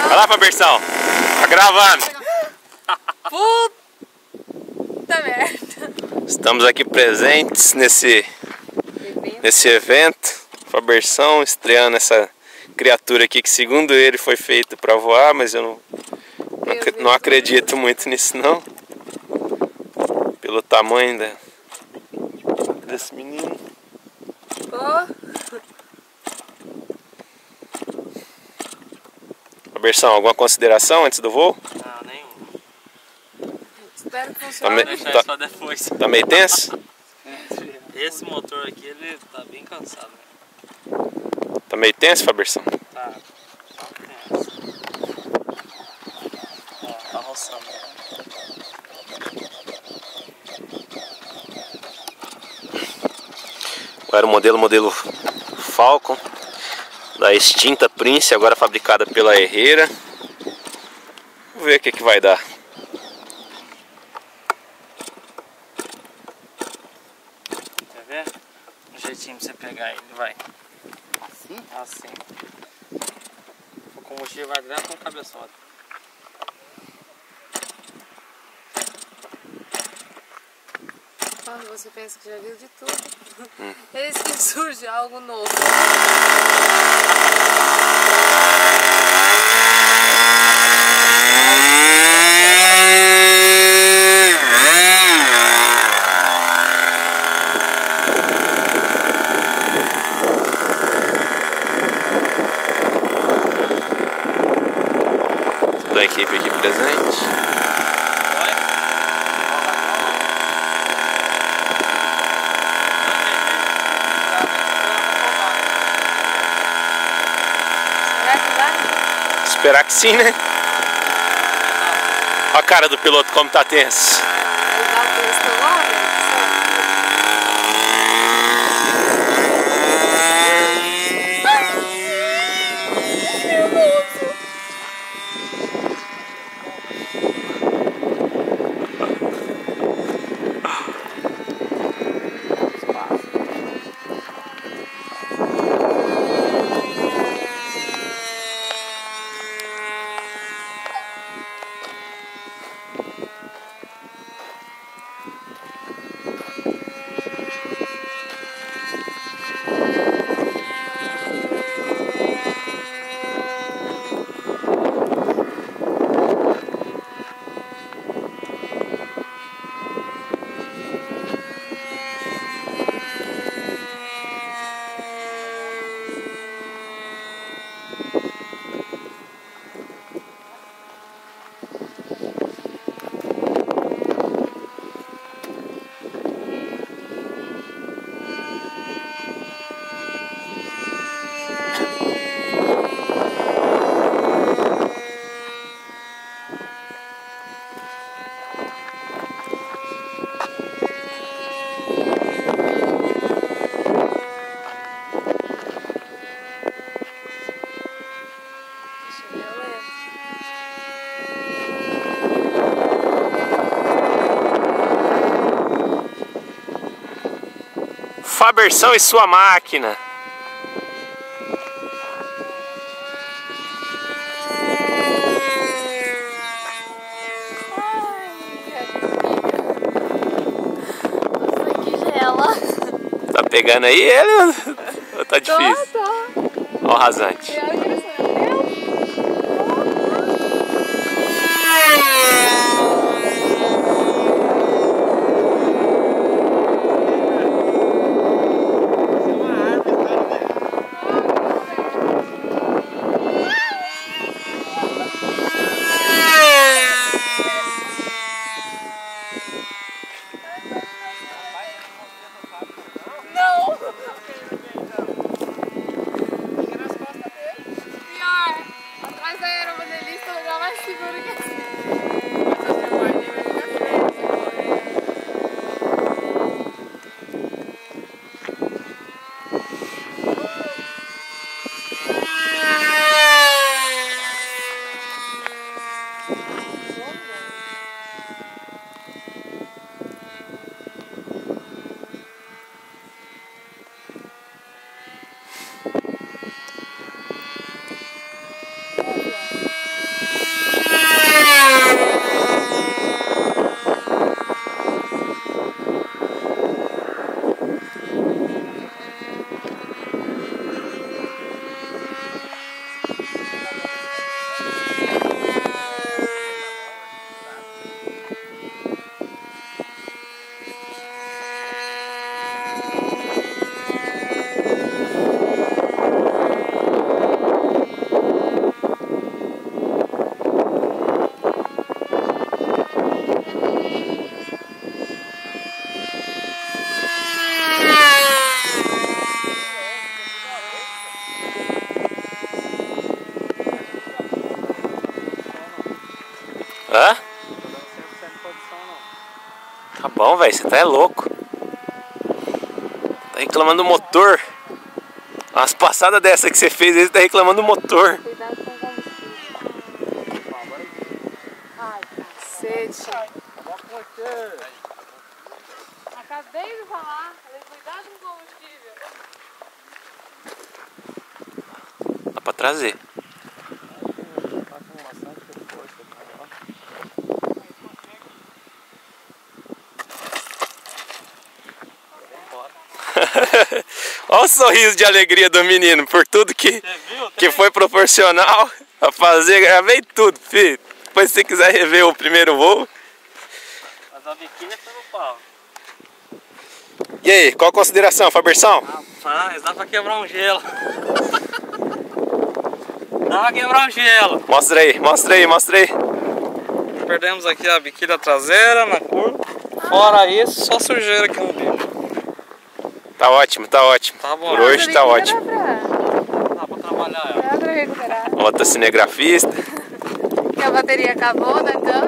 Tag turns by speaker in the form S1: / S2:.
S1: Vai lá, Fabersão. Tá gravando.
S2: Puta merda.
S1: Estamos aqui presentes nesse evento. Fabersão estreando essa criatura aqui que, segundo ele, foi feito para voar, mas eu não acredito muito nisso não. Pelo tamanho desse menino. Fabersão, alguma consideração antes do voo?
S3: Não, nenhuma.
S2: Espero que funcione.
S3: Deixar isso pra depois.
S1: Tá meio tenso?
S3: Esse motor aqui, ele tá bem cansado.
S1: Tá meio tenso, Fabersão?
S3: Tá. Tenso. Ó, tá roçando.
S1: Era o modelo Falcon da extinta Prince, agora fabricada pela Herrera. Vamos ver o que vai dar.
S3: Quer ver? Um jeitinho pra você pegar ele, vai.
S4: Assim?
S3: Assim. O combustível vai direto no cabeçote.
S2: Quando você pensa que já viu de tudo, eis que surge algo novo.
S1: Toda a equipe aqui presente. Esperar que sim, né? Olha a cara do piloto como tá tenso. Fabersão e sua máquina. Tá pegando aí ele ou tá difícil?
S2: Tô.
S1: Ó o rasante. Hã?
S3: Não tô dando 100% de produção não.
S1: Tá bom, velho, você tá é louco. Tá reclamando do motor. Umas passadas dessa que você fez, ele tá reclamando do motor.
S2: Cuidado com o combustível. Ai, cacete. Acabei de falar. Falei, cuidado com o combustível.
S1: Dá pra trazer. Olha o sorriso de alegria do menino por tudo que foi proporcional a fazer. Gravei tudo, filho. Depois se você quiser rever o primeiro voo.
S3: Mas a biquíni foi no pau.
S1: E aí, qual a consideração, Fabersão?
S3: Rapaz, dá pra quebrar um gelo. Dá pra quebrar um gelo.
S1: Mostra aí, mostra aí, mostra aí.
S3: Perdemos aqui a biquíni traseira na curva. Fora isso, só sujeira aqui no bico.
S1: Tá ótimo, tá ótimo.
S3: Tá bom.
S1: Por hoje tá ótimo.
S3: Dá pra trabalhar ela.
S2: Dá pra recuperar.
S1: Outra cinegrafista.
S2: Que a bateria acabou da câmera.